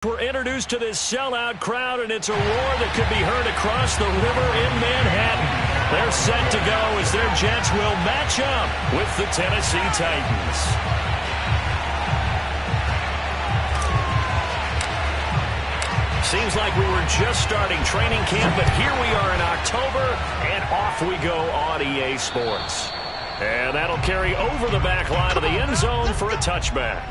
We're introduced to this sellout crowd, and it's a roar that could be heard across the river in Manhattan. They're set to go as their Jets will match up with the Tennessee Titans. Seems like we were just starting training camp, but here we are in October, and off we go on EA Sports. And that'll carry over the back line of the end zone for a touchback.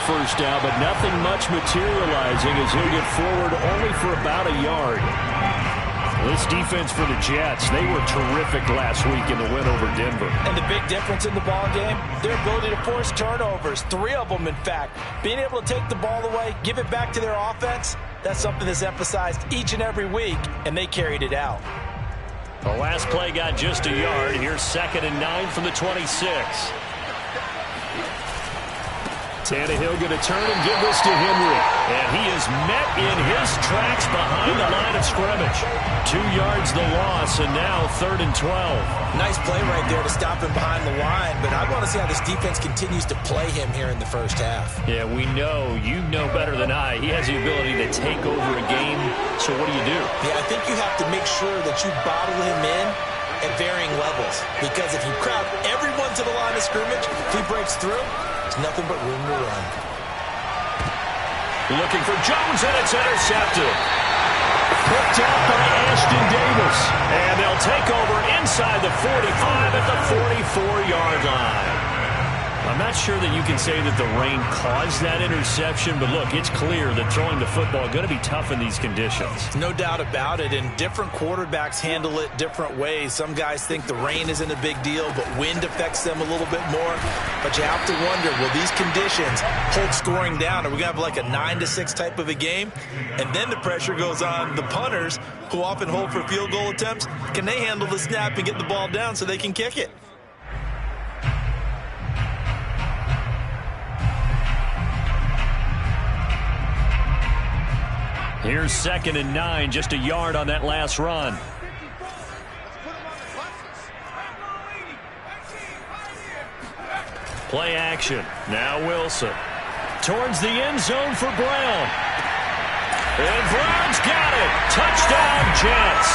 First down, but nothing much materializing as he'll get forward only for about a yard. This defense for the Jets, they were terrific last week in the win over Denver. And the big difference in the ball game, their ability to force turnovers, 3 of them in fact. Being able to take the ball away, give it back to their offense, that's something that's emphasized each and every week, and they carried it out. The last play got just a yard. Here's 2nd and 9 from the 26. Tannehill going to turn and give this to Henry. And he is met in his tracks behind the line of scrimmage. 2 yards the loss, and now 3rd and 12. Nice play right there to stop him behind the line, but I want to see how this defense continues to play him here in the first half. Yeah, we know. You know better than I. He has the ability to take over a game, so what do you do? Yeah, I think you have to make sure that you bottle him in at varying levels, because if you crowd everyone to the line of scrimmage, if he breaks through, there's nothing but room to run. Looking for Jones, and it's intercepted. Picked up by Ashton Davis. And they'll take over inside the 45 at the 44-yard line. I'm not sure that you can say that the rain caused that interception, but look, it's clear that throwing the football is going to be tough in these conditions. No doubt about it, and different quarterbacks handle it different ways. Some guys think the rain isn't a big deal, but wind affects them a little bit more. But you have to wonder, will these conditions hold scoring down? Are we going to have like a 9-6 type of a game? And then the pressure goes on the punters, who often hold for field goal attempts. Can they handle the snap and get the ball down so they can kick it? Here's 2nd and 9, just a yard on that last run. Play action. Now Wilson. Towards the end zone for Brown. And Brown's got it. Touchdown, Jets.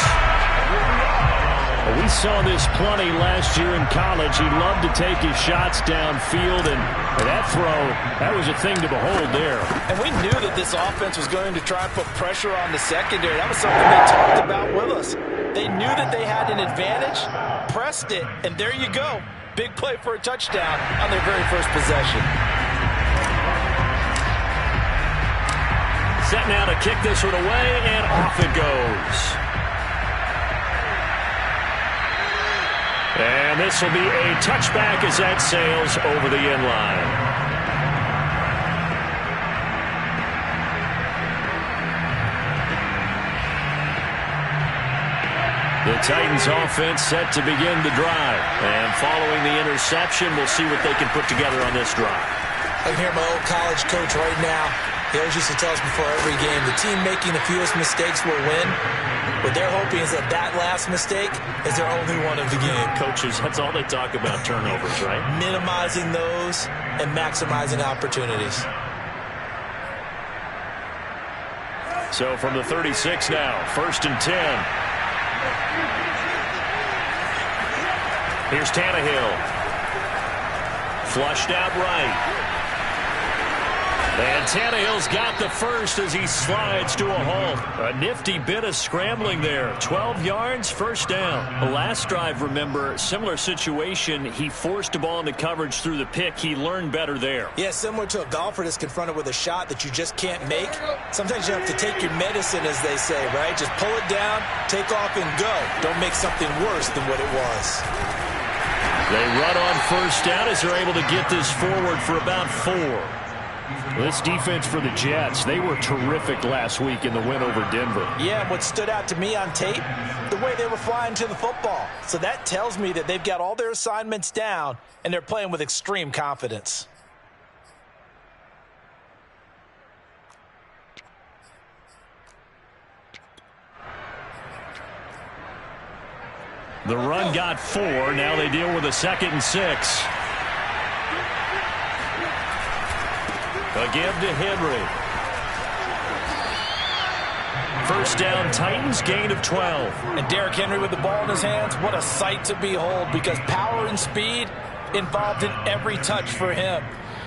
We saw this plenty last year in college. He loved to take his shots downfield, and that throw, that was a thing to behold there. And we knew that this offense was going to try and put pressure on the secondary. That was something they talked about with us. They knew that they had an advantage, pressed it, and there you go. Big play for a touchdown on their very first possession. Set now to kick this one away, and off it goes. And this will be a touchback as that sails over the end line. The Titans offense set to begin the drive. And following the interception, we'll see what they can put together on this drive. I can hear my old college coach right now. He always used to tell us before every game, the team making the fewest mistakes will win. What they're hoping is that that last mistake is their only one of the game. Coaches, that's all they talk about, turnovers, right? Minimizing those and maximizing opportunities. So from the 36 now, 1st and 10. Here's Tannehill. Flushed out right. And Tannehill's got the first as he slides to a halt. A nifty bit of scrambling there. 12 yards, first down. The last drive, remember, similar situation. He forced a ball into coverage through the pick. He learned better there. Yeah, similar to a golfer that's confronted with a shot that you just can't make. Sometimes you have to take your medicine, as they say, right? Just pull it down, take off, and go. Don't make something worse than what it was. They run on first down as they're able to get this forward for about 4. This defense for the Jets, they were terrific last week in the win over Denver. Yeah, and what stood out to me on tape, the way they were flying to the football. So that tells me that they've got all their assignments down, and they're playing with extreme confidence. The run got 4. Now they deal with a 2nd and 6. A give to Henry. First down, Titans, gain of 12. And Derrick Henry with the ball in his hands, what a sight to behold, because power and speed involved in every touch for him.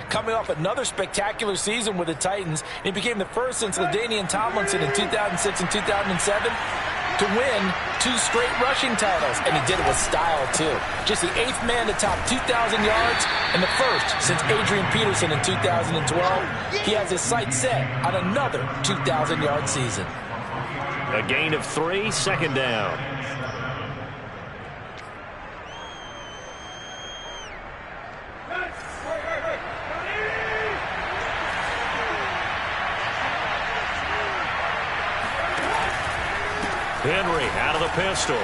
Coming off another spectacular season with the Titans, he became the first since LaDainian Tomlinson in 2006 and 2007 to win 2 straight rushing titles, and he did it with style, too. Just the 8th man to top 2,000 yards, and the first since Adrian Peterson in 2012. He has his sights set on another 2,000-yard season. A gain of 3, 2nd down. Henry out of the pistol.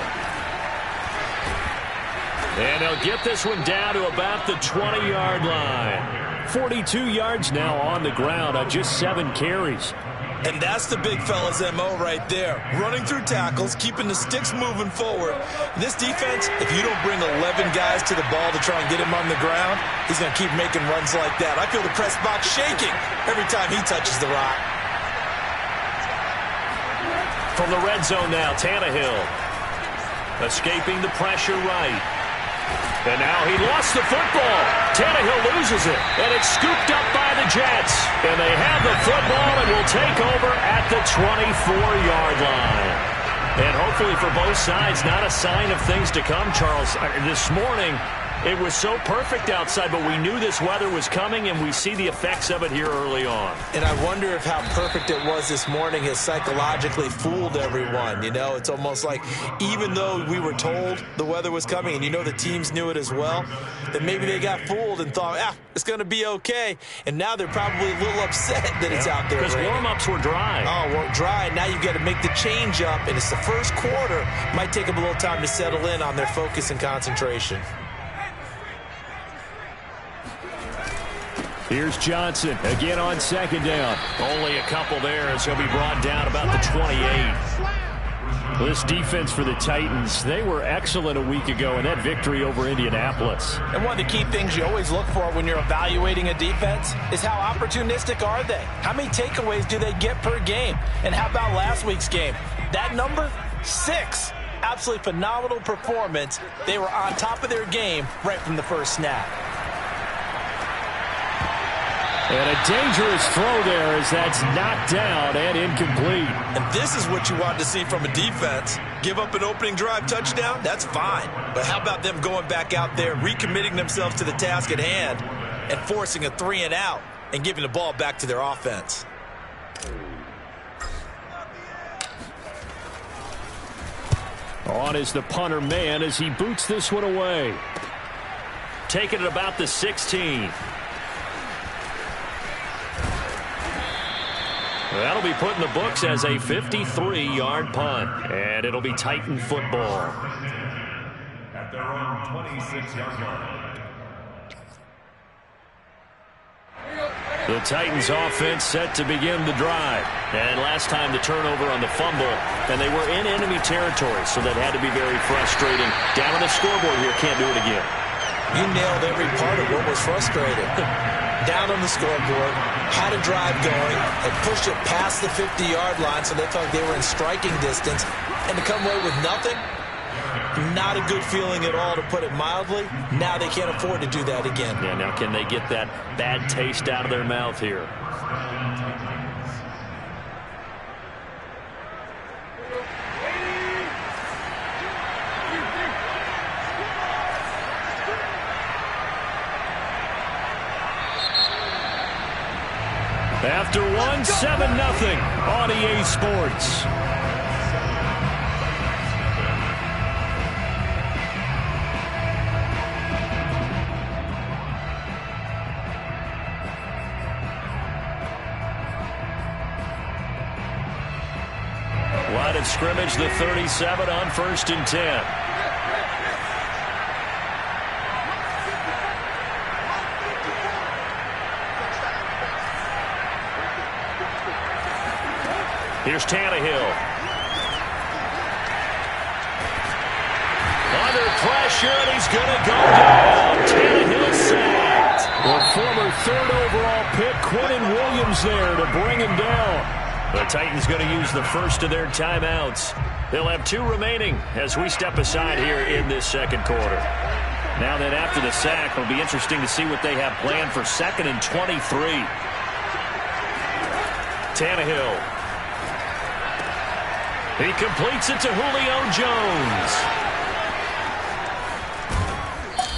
And he'll get this one down to about the 20-yard line. 42 yards now on the ground on just 7 carries. And that's the big fella's MO right there. Running through tackles, keeping the sticks moving forward. This defense, if you don't bring 11 guys to the ball to try and get him on the ground, he's going to keep making runs like that. I feel the press box shaking every time he touches the rock. From the red zone now, Tannehill. Escaping the pressure right. And now he lost the football. Tannehill loses it. And it's scooped up by the Jets. And they have the football and will take over at the 24-yard line. And hopefully for both sides, not a sign of things to come, Charles. This morning, it was so perfect outside, but we knew this weather was coming, and we see the effects of it here early on. And I wonder if how perfect it was this morning has psychologically fooled everyone. You know, it's almost like even though we were told the weather was coming, and you know the teams knew it as well, that maybe they got fooled and thought, it's going to be okay. And now they're probably a little upset that it's out there. Because warm-ups were dry. Oh, well, dry. Now you've got to make the change up, and it's the first quarter. Might take them a little time to settle in on their focus and concentration. Here's Johnson again on 2nd down. Only a couple there as he'll be brought down about the 28. This defense for the Titans, they were excellent a week ago in that victory over Indianapolis. And one of the key things you always look for when you're evaluating a defense is how opportunistic are they? How many takeaways do they get per game? And how about last week's game? That number, 6. Absolutely phenomenal performance. They were on top of their game right from the first snap. And a dangerous throw there as that's knocked down and incomplete. And this is what you want to see from a defense. Give up an opening drive touchdown, that's fine. But how about them going back out there, recommitting themselves to the task at hand, and forcing a 3-and-out and giving the ball back to their offense? On is the punter man as he boots this one away. Taking it about the 16. That'll be put in the books as a 53-yard punt. And it'll be Titan football. At their own 26-yard line. The Titans offense set to begin the drive. And last time the turnover on the fumble. And they were in enemy territory, so that had to be very frustrating. Down on the scoreboard here, can't do it again. You nailed every part of what was frustrating. Down on the scoreboard, had a drive going, and pushed it past the 50-yard line, so they thought they were in striking distance, and to come away with nothing, not a good feeling at all, to put it mildly. Now they can't afford to do that again. Yeah, now can they get that bad taste out of their mouth here? After one, 7-0 on EA Sports. Line of scrimmage, the 37 on 1st and 10. Here's Tannehill. Under pressure, and he's going to go down. Tannehill sacked. The former 3rd overall pick, Quentin Williams, there to bring him down. The Titans going to use the first of their timeouts. They'll have 2 remaining as we step aside here in this second quarter. Now then, after the sack, it'll be interesting to see what they have planned for 2nd and 23. Tannehill. He completes it to Julio Jones.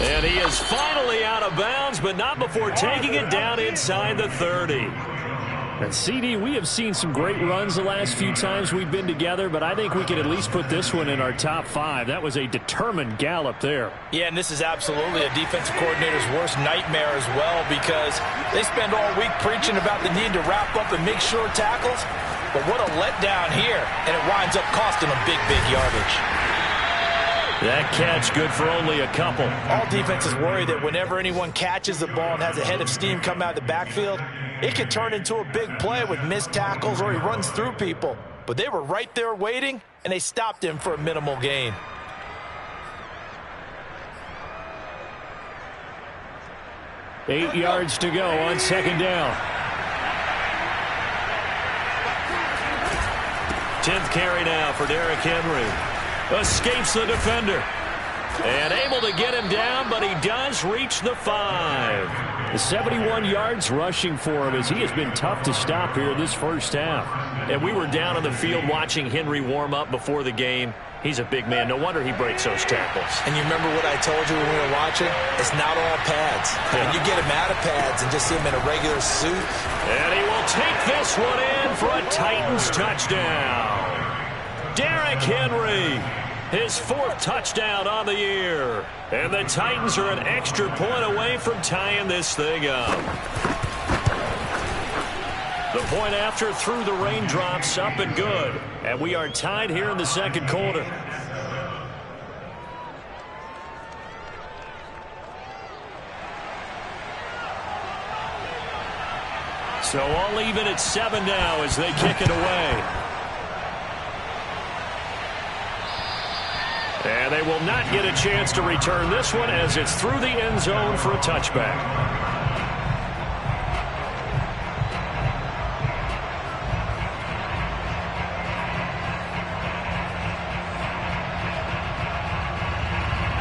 And he is finally out of bounds, but not before taking it down inside the 30. And CD, we have seen some great runs the last few times we've been together, but I think we can at least put this one in our top 5. That was a determined gallop there. Yeah, and this is absolutely a defensive coordinator's worst nightmare as well, because they spend all week preaching about the need to wrap up and make sure tackles. But what a letdown here, and it winds up costing them big yardage. That catch good for only a couple. All defenses worry that whenever anyone catches the ball and has a head of steam come out of the backfield, it can turn into a big play with missed tackles or he runs through people. But they were right there waiting, and they stopped him for a minimal gain. Eight yards to go on 2nd down. 10th carry now for Derrick Henry. Escapes the defender. And able to get him down, but he does reach the 5. 71 yards rushing for him as he has been tough to stop here this first half. And we were down on the field watching Henry warm up before the game. He's a big man. No wonder he breaks those tackles. And you remember what I told you when we were watching? It's not all pads. Yeah. When you get him out of pads and just see him in a regular suit. And he will take this one in for a Titans touchdown. Derrick Henry, his 4th touchdown on the year. And the Titans are an extra point away from tying this thing up. The point after through the raindrops, up and good. And we are tied here in the second quarter. So all even at 7 now as they kick it away. And they will not get a chance to return this one as it's through the end zone for a touchback.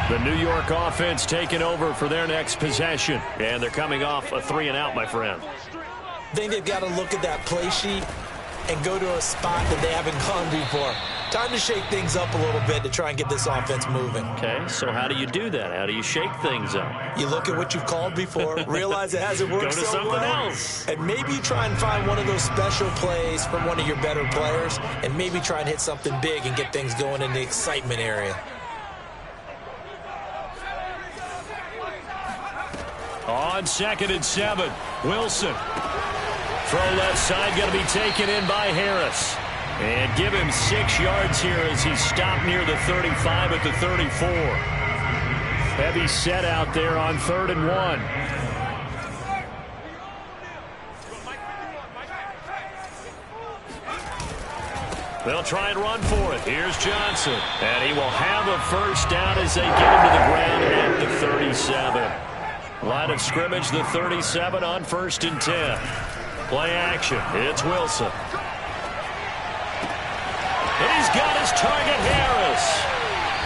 The New York offense taking over for their next possession. And they're coming off a 3-and-out, my friend. I think they've got to look at that play sheet and go to a spot that they haven't gone before. Time to shake things up a little bit to try and get this offense moving. Okay, so how do you do that? How do you shake things up? You look at what you've called before, realize it hasn't worked so so something well, else. and maybe try and find one of those special plays from one of your better players, and maybe try and hit something big and get things going in the excitement area. On 2nd and 7, Wilson. Throw left side going to be taken in by Harris. And give him 6 yards here as he's stopped near the 35 at the 34. Heavy set out there on 3rd and 1. They'll try and run for it. Here's Johnson. And he will have a first down as they get him to the ground at the 37. Line of scrimmage, the 37 on 1st and 10. Play action. It's Wilson. And he's got his target, Harris.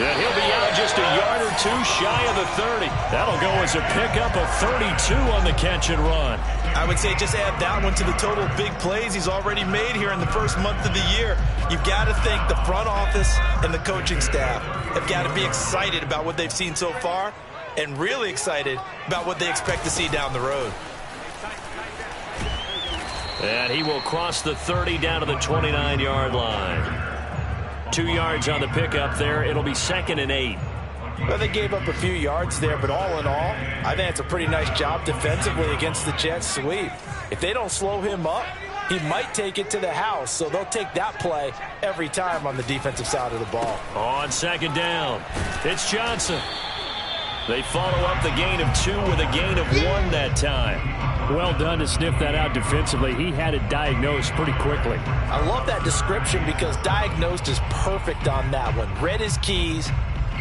And he'll be out just a yard or 2 shy of the 30. That'll go as a pickup of 32 on the catch and run. I would say just add that one to the total big plays he's already made here in the first month of the year. You've got to think the front office and the coaching staff have got to be excited about what they've seen so far and really excited about what they expect to see down the road. And he will cross the 30 down to the 29-yard line. 2 yards on the pickup there. It'll be 2nd and 8. Well, they gave up a few yards there, but all in all, I think it's a pretty nice job defensively against the Jets sweep. If they don't slow him up, he might take it to the house. So they'll take that play every time on the defensive side of the ball. On second down, it's Johnson. They follow up the gain of 2 with a gain of 1 that time. Well done to sniff that out defensively. He had it diagnosed pretty quickly. I love that description because diagnosed is perfect on that one. Read his keys,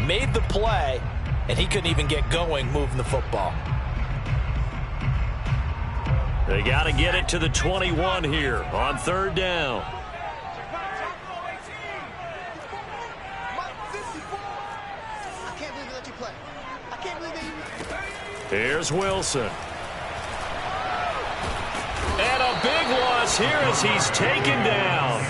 made the play, and he couldn't even get going moving the football. They got to get it to the 21 here on third down. Here's Wilson. And a big loss here as he's taken down.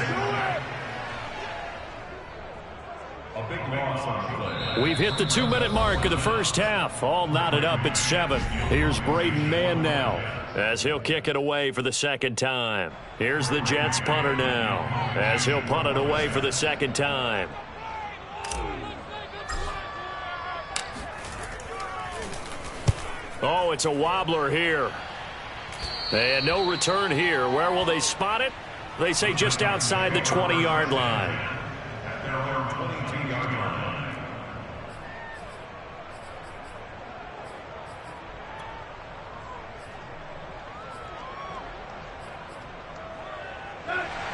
A big loss on the play. We've hit the 2-minute mark of the first half. All knotted up at 7. Here's Braden Mann now as he'll kick it away for the second time. Here's the Jets punter now as he'll punt it away for the second time. Oh, it's a wobbler here. And no return here. Where will they spot it? They say just outside the 20-yard line. At their own 22-yard line.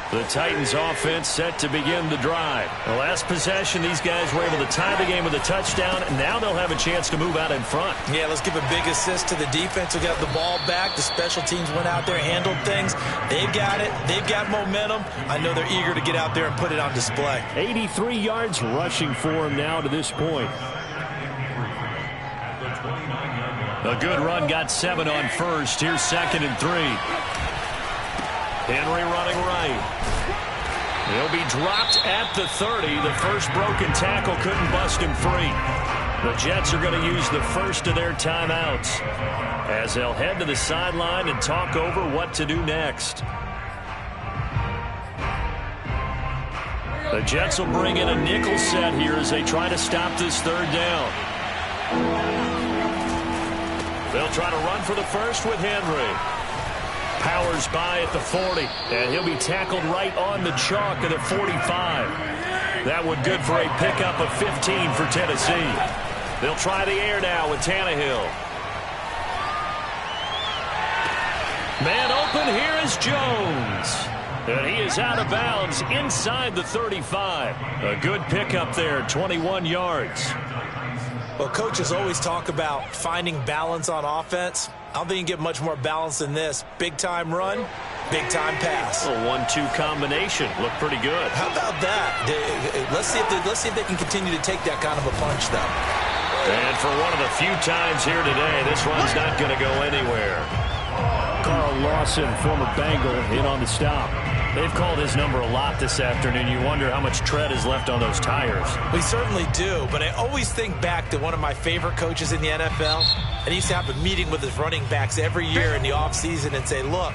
The Titans offense set to begin the drive. The last possession, these guys were able to tie the game with a touchdown, and now they'll have a chance to move out in front. Yeah, let's give a big assist to the defense who got the ball back. The special teams went out there, handled things. They've got it. They've got momentum. I know they're eager to get out there and put it on display. 83 yards rushing for him now to this point. A good run got 7 on first. Here's 2nd and 3. Henry running right. He'll be dropped at the 30. The first broken tackle couldn't bust him free. The Jets are going to use the first of their timeouts as they'll head to the sideline and talk over what to do next. The Jets will bring in a nickel set here as they try to stop this third down. They'll try to run for the first with Henry. Powers by at the 40, and he'll be tackled right on the chalk of the 45. That one good for a pickup of 15 for Tennessee. They'll try the air now with Tannehill. Man open, here is Jones. And he is out of bounds inside the 35. A good pickup there, 21 yards. Well, coaches always talk about finding balance on offense. I don't think you can get much more balance than this. Big-time run, big-time pass. A 1-2 combination. Looked pretty good. How about that? Let's see if they can continue to take that kind of a punch, though. And for one of the few times here today, this run's not going to go anywhere. Carl Lawson, former Bengal, in on the stop. They've called his number a lot this afternoon. You wonder how much tread is left on those tires. We certainly do, but I always think back to one of my favorite coaches in the NFL, and he used to have a meeting with his running backs every year in the offseason and say, look,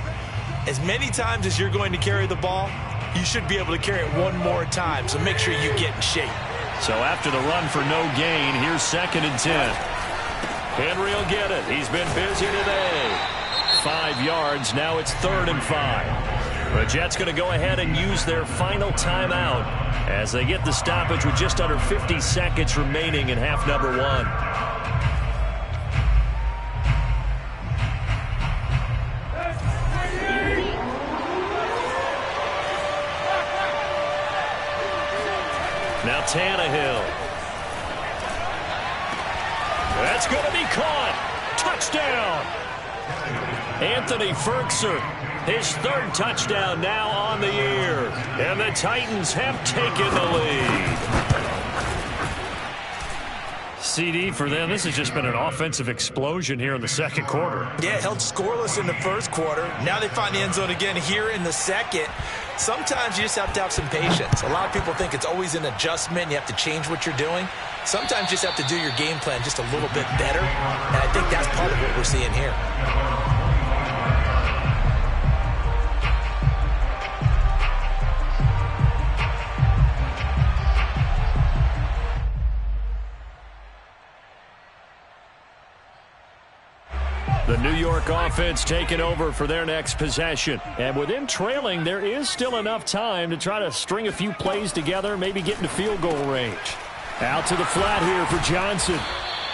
as many times as you're going to carry the ball, you should be able to carry it one more time, so make sure you get in shape. So after the run for no gain, here's 2nd and 10. Henry will get it. He's been busy today. 5 yards. Now it's 3rd and 5. The Jets going to go ahead and use their final timeout as they get the stoppage with just under 50 seconds remaining in half number 1. Now Tannehill. That's going to be caught. Touchdown. Anthony Ferguson, his 3rd touchdown now on the year. And the Titans have taken the lead. CD for them, this has just been an offensive explosion here in the second quarter. Yeah, held scoreless in the first quarter. Now they find the end zone again here in the second. Sometimes you just have to have some patience. A lot of people think it's always an adjustment. You have to change what you're doing. Sometimes you just have to do your game plan just a little bit better. And I think that's part of what we're seeing here. The New York York offense taking over for their next possession. And with them trailing, there is still enough time to try to string a few plays together, maybe get into field goal range. Out to the flat here for Johnson.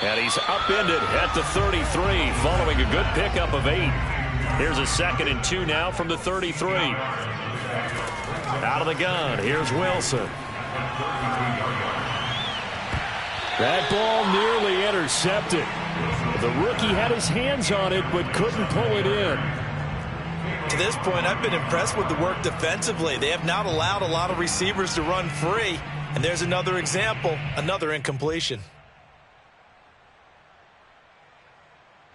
And he's upended at the 33 following a good pickup of 8. Here's a 2nd and 2 now from the 33. Out of the gun, here's Wilson. That ball nearly intercepted. The rookie had his hands on it but couldn't pull it in. To this point, I've been impressed with the work defensively. They have not allowed a lot of receivers to run free. And there's another example, another incompletion.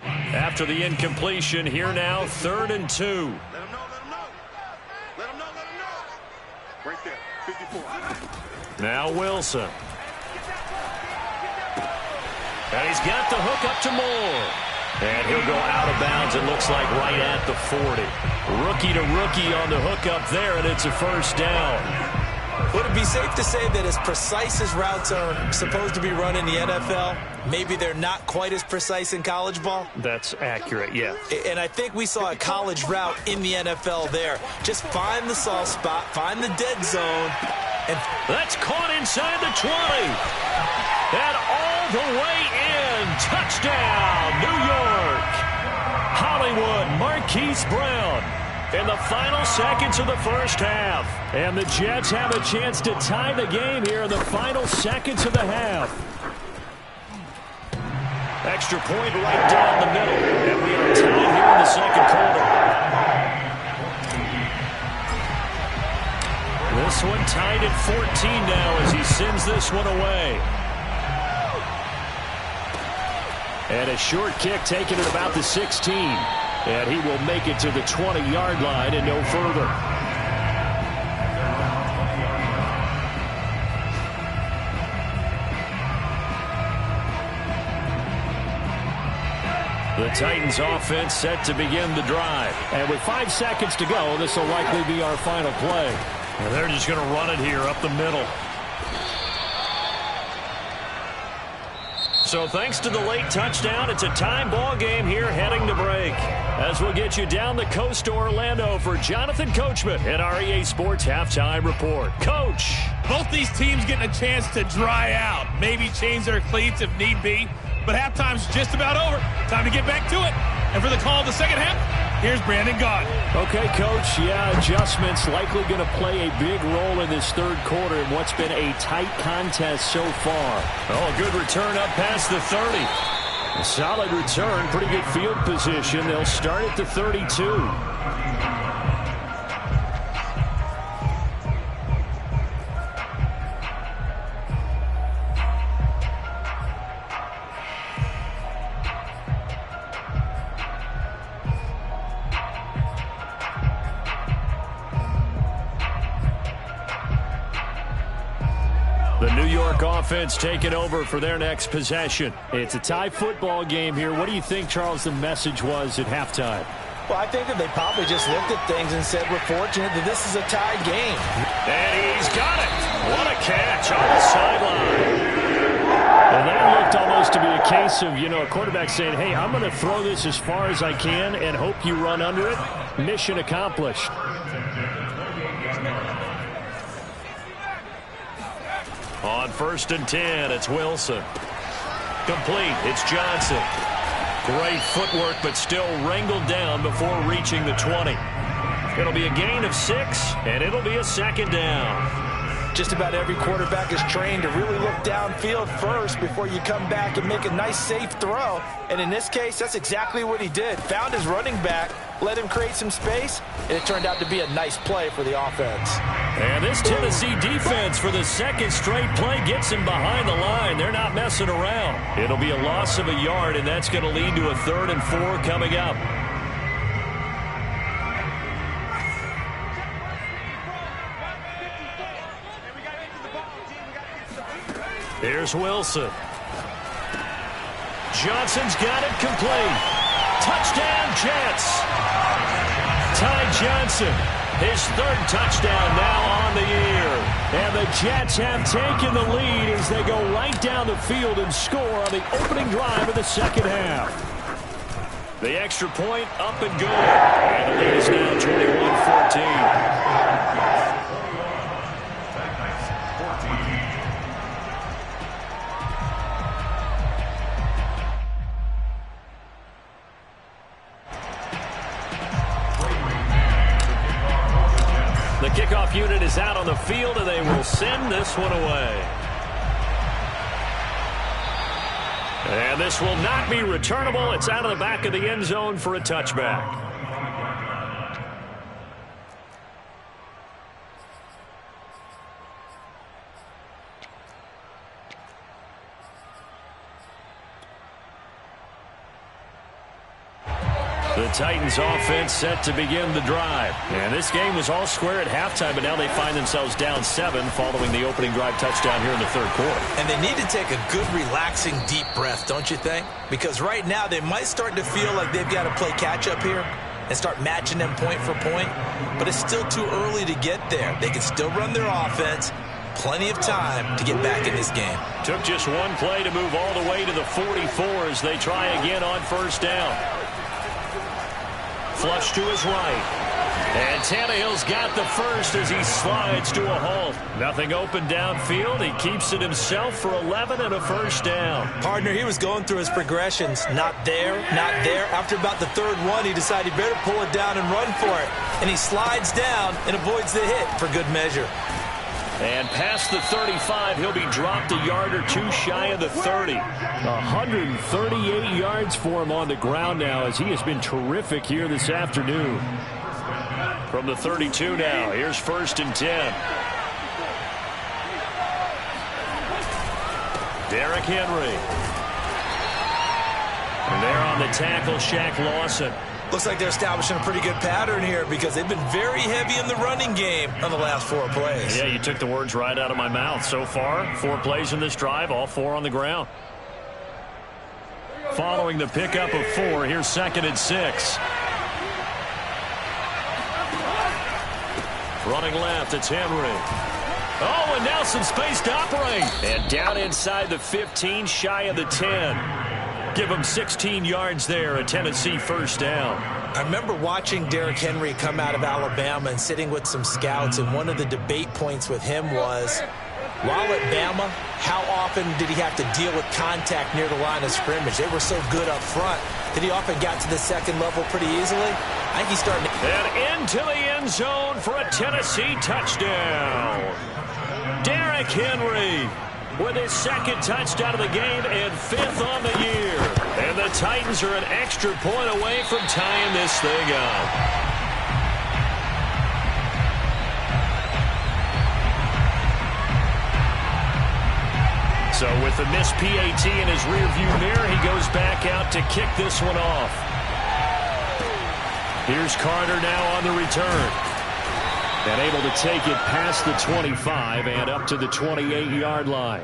After the incompletion, here now, 3rd and 2. Let him know, let him know. Let him know, let him know. Right there, 54. Now Wilson. And he's got the hook up to Moore. And he'll go out of bounds, it looks like, right at the 40. Rookie to rookie on the hook up there, and it's a first down. Would it be safe to say that as precise as routes are supposed to be run in the NFL, maybe they're not quite as precise in college ball? That's accurate, yeah. And I think we saw a college route in the NFL there. Just find the soft spot, find the dead zone. And that's caught inside the 20. And all the way in. Touchdown, New York. Hollywood Marquise Brown. In the final seconds of the first half. And the Jets have a chance to tie the game here in the final seconds of the half. Extra point right down the middle. And we are tied here in the second quarter. This one tied at 14 now as he sends this one away. And a short kick taken at about the 16. And he will make it to the 20-yard line and no further. The Titans offense set to begin the drive. And with 5 seconds to go, this will likely be our final play. And they're just going to run it here up the middle. So thanks to the late touchdown, it's a time ball game here heading to break. As we'll get you down the coast to Orlando for Jonathan Coachman at our EA Sports Halftime Report. Coach. Both these teams getting a chance to dry out, maybe change their cleats if need be. But halftime's just about over. Time to get back to it. And for the call of the second half, here's Brandon Gaudin. Okay, Coach. Yeah, adjustments likely going to play a big role in this third quarter in what's been a tight contest so far. Oh, a good return up past the 30. A solid return, pretty good field position. They'll start at the 32. The New York offense taking over for their next possession. It's a tie football game here. What do you think, Charles, the message was at halftime? Well, I think that they probably just looked at things and said, we're fortunate that this is a tied game. And he's got it. What a catch on the sideline. And that looked almost to be a case of, a quarterback saying, hey, I'm going to throw this as far as I can and hope you run under it. Mission accomplished. On 1st and 10, it's Wilson. Complete, it's Johnson. Great footwork, but still wrangled down before reaching the 20. It'll be a gain of 6, and it'll be a second down. Just about every quarterback is trained to really look downfield first before you come back and make a nice, safe throw. And in this case, that's exactly what he did. Found his running back, let him create some space, and it turned out to be a nice play for the offense. And this Tennessee defense for the second straight play gets him behind the line. They're not messing around. It'll be a loss of a yard, and that's going to lead to a 3rd and 4 coming up. Here's Wilson. Johnson's got it complete. Touchdown, Jets. Ty Johnson, his 3rd touchdown now on the year. And the Jets have taken the lead as they go right down the field and score on the opening drive of the second half. The extra point up and good. And the lead is now 21-14. The kickoff unit is out on the field, and they will send this one away. And this will not be returnable. It's out of the back of the end zone for a touchback. The Titans offense set to begin the drive. And this game was all square at halftime, but now they find themselves down 7 following the opening drive touchdown here in the third quarter. And they need to take a good, relaxing, deep breath, don't you think? Because right now they might start to feel like they've got to play catch-up here and start matching them point for point. But it's still too early to get there. They can still run their offense. Plenty of time to get back in this game. Took just one play to move all the way to the 44 as they try again on first down. Flush to his right. And Tannehill's got the first as he slides to a halt. Nothing open downfield. He keeps it himself for 11 and a first down. Partner, he was going through his progressions. Not there, not there. After about the third one, he decided he better pull it down and run for it. And he slides down and avoids the hit for good measure. And past the 35, he'll be dropped a yard or two shy of the 30. 138 yards for him on the ground now as he has been terrific here this afternoon. From the 32 now, here's 1st and 10. Derrick Henry. And there on the tackle, Shaq Lawson. Looks like they're establishing a pretty good pattern here because they've been very heavy in the running game on the last 4 plays. Yeah, you took the words right out of my mouth. So far, 4 plays in this drive, all 4 on the ground. Following the pickup of 4, here's 2nd and 6. Running left, it's Henry. Oh, and now some space to operate. And down inside the 15, shy of the 10. Give him 16 yards there, a Tennessee first down. I remember watching Derrick Henry come out of Alabama and sitting with some scouts, and one of the debate points with him was, while at Bama, how often did he have to deal with contact near the line of scrimmage? They were so good up front that he often got to the second level pretty easily. I think he's starting to... And into the end zone for a Tennessee touchdown. Derrick Henry with his 2nd touchdown of the game and 5th on the year. And the Titans are an extra point away from tying this thing up. So with the missed PAT in his rearview mirror, he goes back out to kick this one off. Here's Carter now on the return. And able to take it past the 25 and up to the 28-yard line.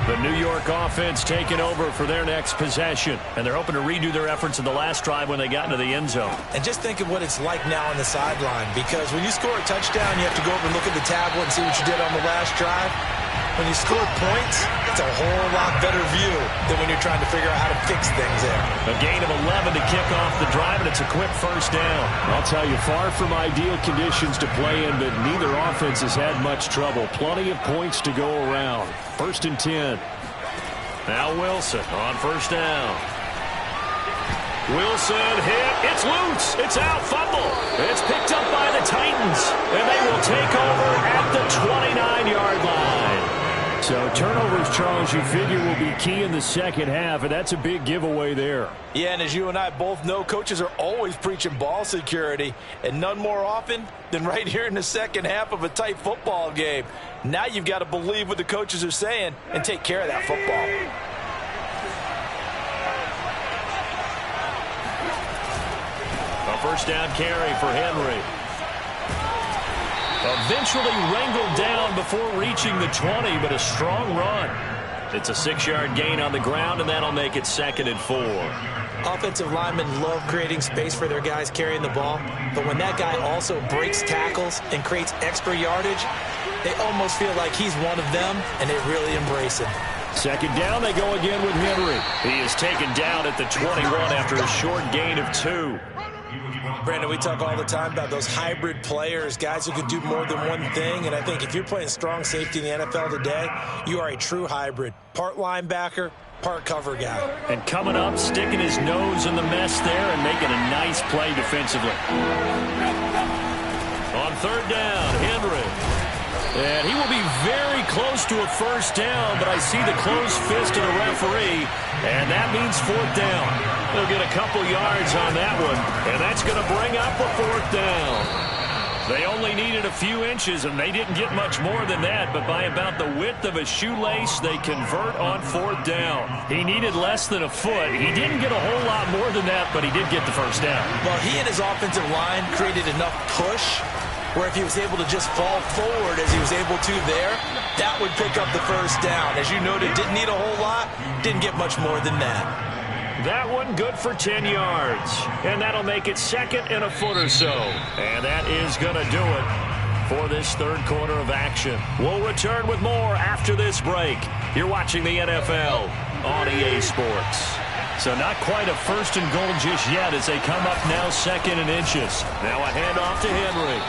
The New York offense taking over for their next possession. And they're hoping to redo their efforts in the last drive when they got into the end zone. And just think of what it's like now on the sideline. Because when you score a touchdown, you have to go over and look at the tablet and see what you did on the last drive. When you score points, it's a whole lot better view than when you're trying to figure out how to fix things there. A gain of 11 to kick off the drive, and it's a quick first down. I'll tell you, far from ideal conditions to play in, but neither offense has had much trouble. Plenty of points to go around. 1st and 10. Now Wilson on first down. Wilson hit. It's loose. It's out. Fumble. It's picked up by the Titans, and they will take over at the 29-yard line. So turnovers, Charles, you figure will be key in the second half, and that's a big giveaway there. Yeah, and as you and I both know, coaches are always preaching ball security, and none more often than right here in the second half of a tight football game. Now you've got to believe what the coaches are saying and take care of that football. A first down carry for Henry. Eventually wrangled down before reaching the 20, but a strong run. It's a 6-yard gain on the ground, and that'll make it 2nd and 4. Offensive linemen love creating space for their guys carrying the ball, but when that guy also breaks tackles and creates extra yardage, They almost feel like he's one of them, and they really embrace him. Second down, they go again with Henry. He is taken down at the 21 after a short gain of 2. Brandon, we talk all the time about those hybrid players, guys who can do more than one thing, and I think if you're playing strong safety in the NFL today, you are a true hybrid. Part linebacker, part cover guy. And coming up, sticking his nose in the mess there and making a nice play defensively. On third down, Henry. And he will be very close to a first down, but I see the closed fist of the referee, and that means fourth down. They'll get a couple yards on that one, and that's going to bring up a fourth down. They only needed a few inches, and they didn't get much more than that, but by about the width of a shoelace, they convert on fourth down. He needed less than a foot. He didn't get a whole lot more than that, but he did get the first down. Well, he and his offensive line created enough push where if he was able to just fall forward as he was able to there, that would pick up the first down. As you noted, didn't need a whole lot, didn't get much more than that. That one good for 10 yards. And that'll make it second and a foot or so. And that is going to do it for this third quarter of action. We'll return with more after this break. You're watching the NFL on EA Sports. So not quite a first and goal just yet as they come up now second and inches. Now a handoff to Henry.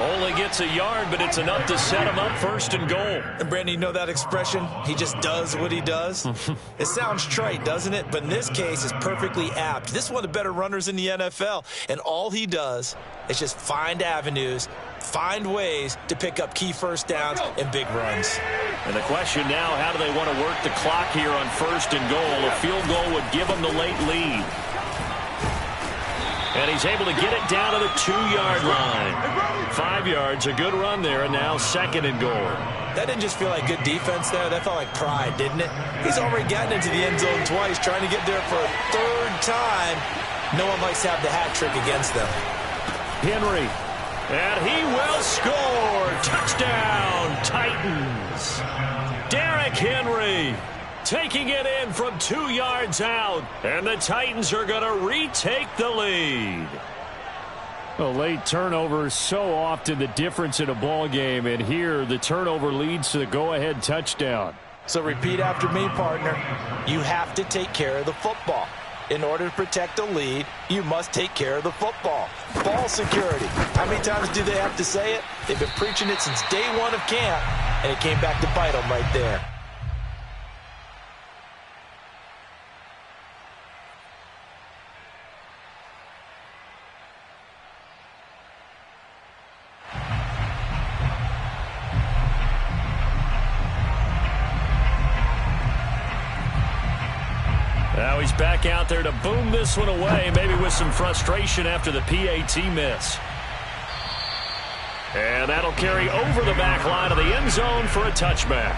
Only gets a yard, but it's enough to set him up first and goal. And, Brandon, you know that expression? He just does what he does? It sounds trite, doesn't it? But in this case, it's perfectly apt. This is one of the better runners in the NFL. And all he does is just find avenues, find ways to pick up key first downs and big runs. And the question now, how do they want to work the clock here on first and goal? A field goal would give them the late lead. And he's able to get it down to the 2-yard line. 5 yards, a good run there, and now second and goal. That didn't just feel like good defense there. That felt like pride, didn't it? He's already gotten into the end zone twice, trying to get there for a third time. No one likes to have the hat trick against them. Henry, and he will score. Touchdown, Titans. Derrick Henry taking it in from 2 yards out, and the Titans are going to retake the lead. A late turnover is so often the difference in a ball game, and here the turnover leads to the go-ahead touchdown. So repeat after me, partner. You have to take care of the football. In order to protect a lead, you must take care of the football. Ball security. How many times do they have to say it? They've been preaching it since day one of camp, and it came back to bite them right there. Now he's back out there to boom this one away, maybe with some frustration after the PAT miss. And that'll carry over the back line of the end zone for a touchback.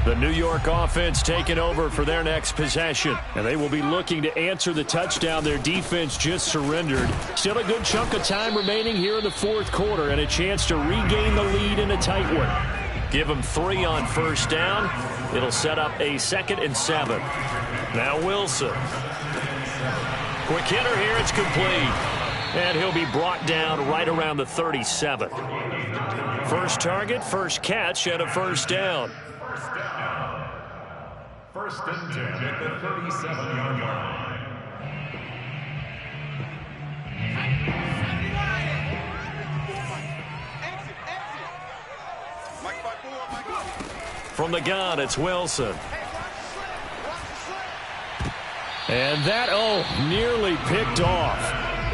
The New York offense taking over for their next possession. And they will be looking to answer the touchdown their defense just surrendered. Still a good chunk of time remaining here in the fourth quarter and a chance to regain the lead in a tight one. Give them 3 on first down. It'll set up a 2nd and 7. Now Wilson. Quick hitter here. It's complete. And he'll be brought down right around the 37. First target, first catch, and a first down. First and 10 at the 37-yard line. From the gun, it's Wilson. And that, nearly picked off.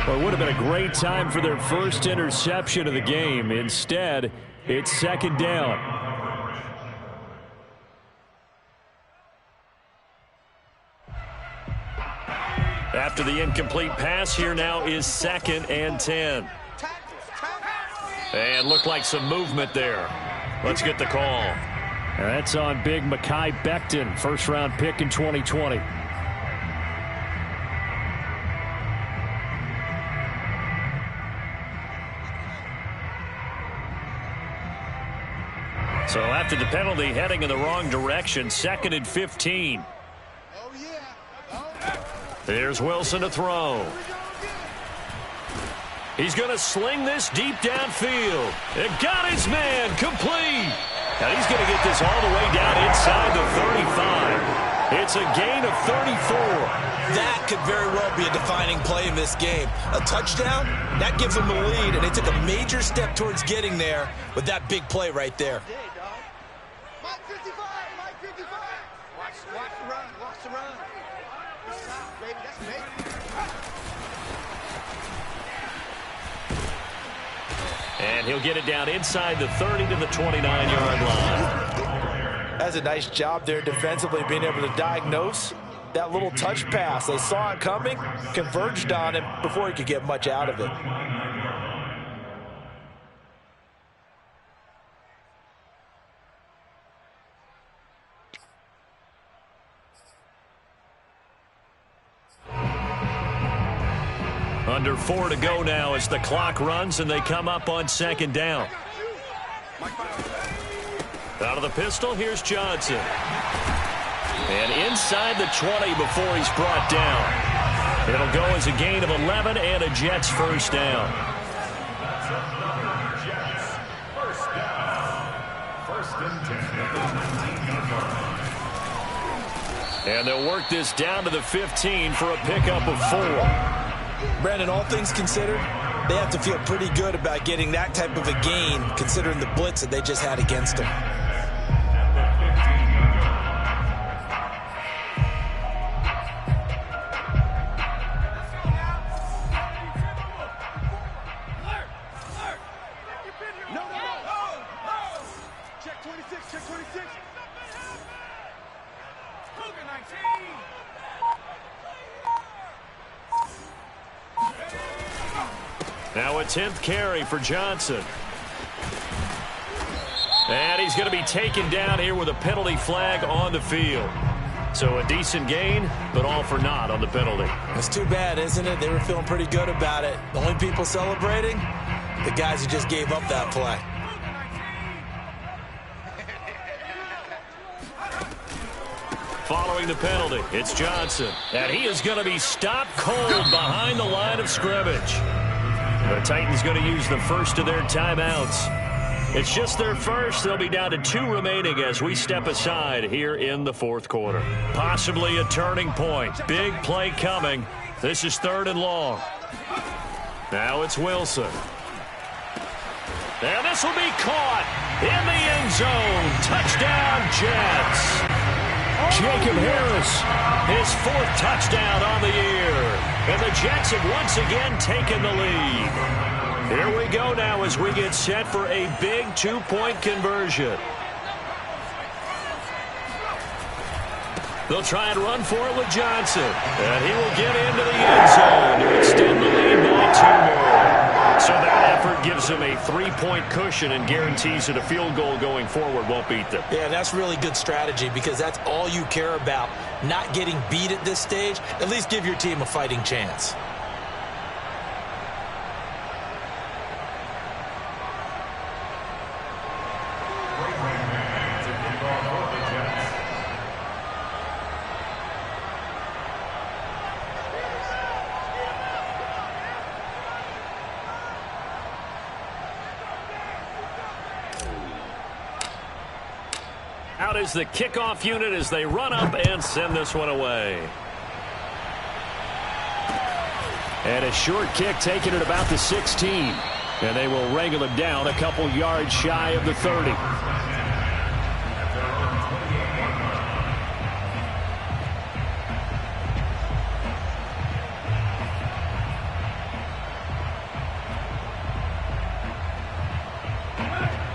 Well, it would have been a great time for their first interception of the game. Instead, it's second down. After the incomplete pass, here now is 2nd and 10. And looked like some movement there. Let's get the call. And that's on big Mekhi Becton, first-round pick in 2020. So after at the penalty heading in the wrong direction. 2nd and 15. There's Wilson to throw. He's going to sling this deep downfield. It got his man complete. Now he's going to get this all the way down inside the 35. It's a gain of 34. That could very well be a defining play in this game. A touchdown, that gives them the lead, and they took a major step towards getting there with that big play right there. Mike 55, Mike 55. Watch the run, watch the run. That's top, baby, that's amazing. And he'll get it down inside the 30 to the 29-yard line. That's a nice job there defensively, being able to diagnose that little touch pass. They saw it coming, converged on him before he could get much out of it. Under 4 to go now as the clock runs and they come up on 2nd down. Out of the pistol, here's Johnson. And inside the 20 before he's brought down. It'll go as a gain of 11 and a Jets first down. And they'll work this down to the 15 for a pickup of 4. Brandon, all things considered, they have to feel pretty good about getting that type of a gain, considering the blitz that they just had against them. Check 26, check 26. Now a 10th carry for Johnson. And he's going to be taken down here with a penalty flag on the field. So a decent gain, but all for naught on the penalty. It's too bad, isn't it? They were feeling pretty good about it. The only people celebrating, the guys who just gave up that play. Following the penalty, it's Johnson. And he is going to be stopped cold behind the line of scrimmage. The Titans going to use the first of their timeouts. It's just their first. They'll be down to 2 remaining as we step aside here in the 4th quarter. Possibly a turning point. Big play coming. This is 3rd and long. Now it's Wilson. And this will be caught in the end zone. Touchdown, Jets. Jacob Harris, his 4th touchdown on the year. And the Jets have once again taken the lead. Here we go now as we get set for a big 2-point conversion. They'll try and run for it with Johnson. And he will get into the end zone to extend the lead by 2 more. So that effort gives them a 3-point cushion and guarantees that a field goal going forward won't beat them. Yeah, that's really good strategy because that's all you care about. Not getting beat at this stage. At least give your team a fighting chance. Out is the kickoff unit as they run up and send this one away. And a short kick taken at about the 16. And they will wrangle it down a couple yards shy of the 30.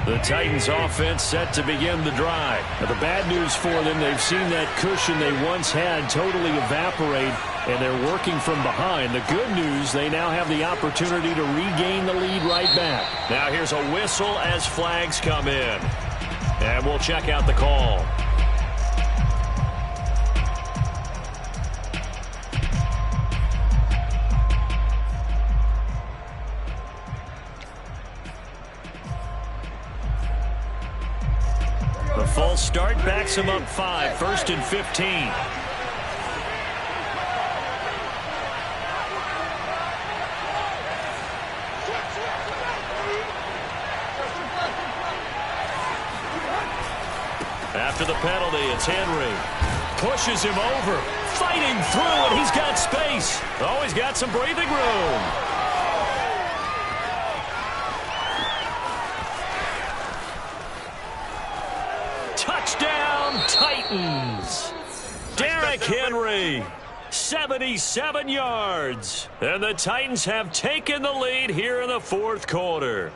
The Titans offense set to begin the drive. Now, the bad news for them, they've seen that cushion they once had totally evaporate, and they're working from behind. The good news, they now have the opportunity to regain the lead right back. Now here's a whistle as flags come in. And we'll check out the call. start backs him up 5, 1st and 15. After the penalty, it's Henry. Pushes him over. Fighting through, and he's got space. Oh, he's got some breathing room. Touchdown, Titans. Derrick Henry, 77 yards. And the Titans have taken the lead here in the fourth quarter.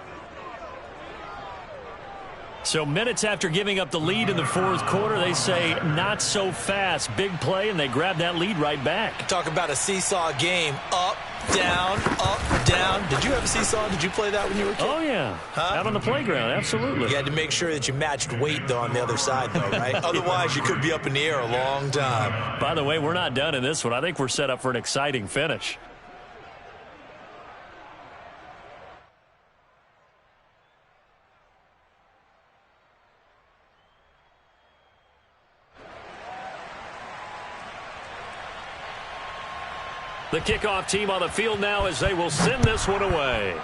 So minutes after giving up the lead in the fourth quarter, they say not so fast. Big play, and they grab that lead right back. Talk about a seesaw game. Up, down, up, down. Did you have a seesaw? Did you play that when you were a kid? Oh, yeah. Huh? Out on the playground, absolutely. You had to make sure that you matched weight, though, on the other side, though, right? Otherwise, you could be up in the air a long time. By the way, we're not done in this one. I think we're set up for an exciting finish. The kickoff team on the field now as they will send this one away.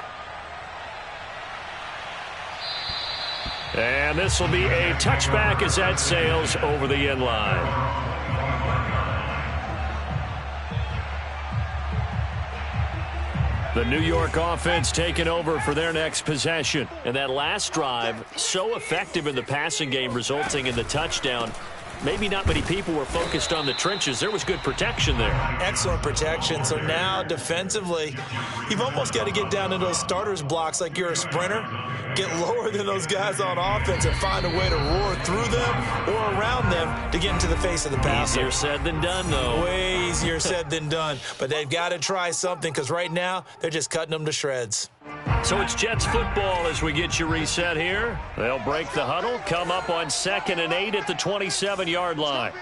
And this will be a touchback as that sails over the end line. The New York offense taking over for their next possession. And that last drive, so effective in the passing game, resulting in the touchdown. Maybe not many people were focused on the trenches. There was good protection there. Excellent protection. So now defensively, you've almost got to get down to those starters blocks like you're a sprinter. Get lower than those guys on offense and find a way to roar through them or around them to get into the face of the passer. Easier said than done, though. Way easier said than done. But they've got to try something because right now they're just cutting them to shreds. So it's Jets football as we get you reset here. They'll break the huddle, come up on 2nd and 8 at the 27-yard line.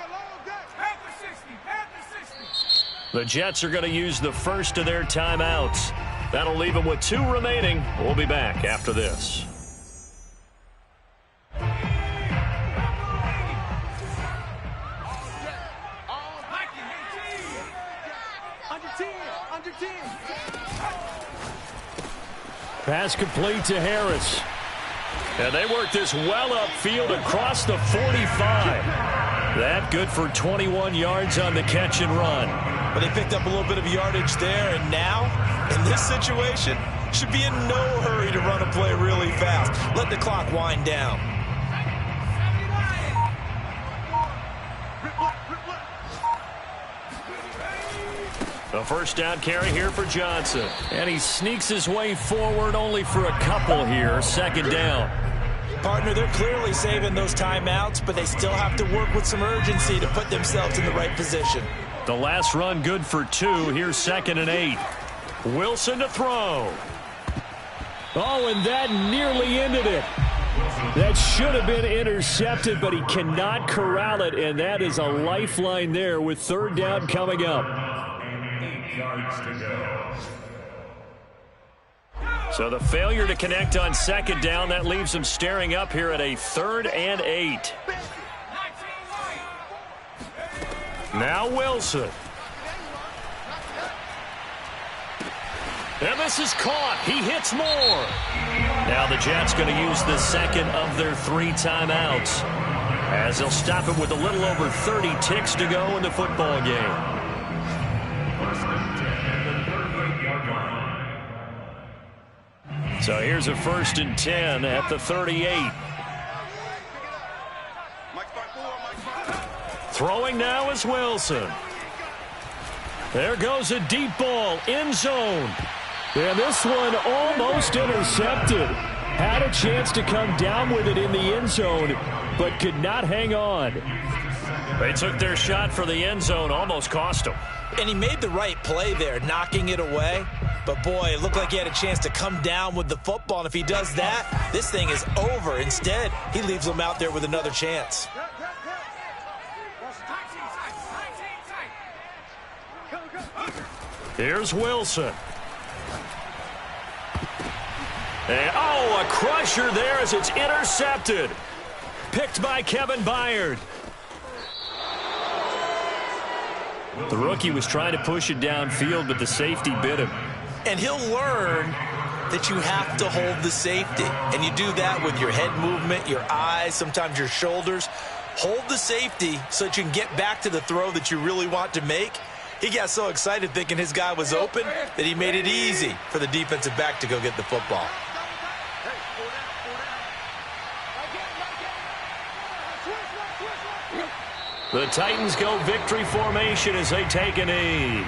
The Jets are going to use the first of their timeouts. That'll leave them with 2 remaining. We'll be back after this. Pass complete to Harris. And they work this well upfield across the 45. That good for 21 yards on the catch and run. But they picked up a little bit of yardage there, and now, in this situation, should be in no hurry to run a play really fast. Let the clock wind down. A first down carry here for Johnson. And he sneaks his way forward only for a couple here. 2nd down. Partner, they're clearly saving those timeouts, but they still have to work with some urgency to put themselves in the right position. The last run good for 2. Here's 2nd and 8. Wilson to throw. Oh, and that nearly ended it. That should have been intercepted, but he cannot corral it, and that is a lifeline there with 3rd down coming up. So the failure to connect on 2nd down, that leaves him staring up here at a 3rd and 8. Now Wilson. And this is caught. He hits more. Now the Jets going to use the 2nd of their 3 timeouts, as they'll stop it with a little over 30 ticks to go in the football game. So here's a 1st and 10 at the 38. Throwing now is Wilson. There goes a deep ball, end zone. And this one almost intercepted. Had a chance to come down with it in the end zone, but could not hang on. They took their shot for the end zone, almost cost them. And he made the right play there, knocking it away. But, boy, it looked like he had a chance to come down with the football. And if he does that, this thing is over. Instead, he leaves him out there with another chance. Here's Wilson. And, oh, a crusher there as it's intercepted. picked by Kevin Byard. The rookie was trying to push it downfield, but the safety bit him. And he'll learn that you have to hold the safety. And you do that with your head movement, your eyes, sometimes your shoulders. Hold the safety so that you can get back to the throw that you really want to make. He got so excited thinking his guy was open that he made it easy for the defensive back to go get the football. The Titans go victory formation as they take a knee.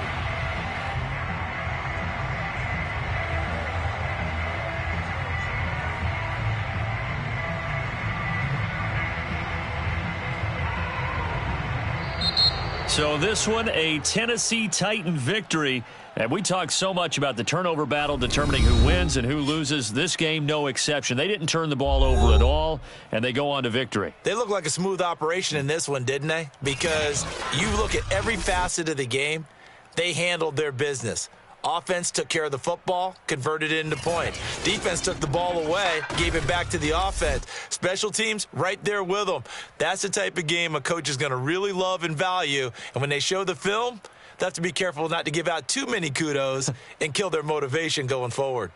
So this one, a Tennessee Titan victory. And we talked so much about the turnover battle determining who wins and who loses. This game, no exception. They didn't turn the ball over at all, and they go on to victory. They look like a smooth operation in this one, didn't they? Because you look at every facet of the game, they handled their business. Offense took care of the football, converted it into points. Defense took the ball away, gave it back to the offense. Special teams, right there with them. That's the type of game a coach is going to really love and value. And when they show the film, they have to be careful not to give out too many kudos and kill their motivation going forward.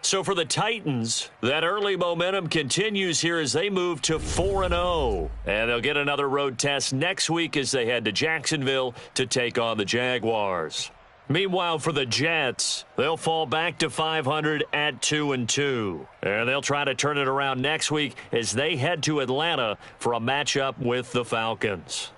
So for the Titans, that early momentum continues here as they move to 4-0. And they'll get another road test next week as they head to Jacksonville to take on the Jaguars. Meanwhile, for the Jets, they'll fall back to 500 at 2-2. And they'll try to turn it around next week as they head to Atlanta for a matchup with the Falcons.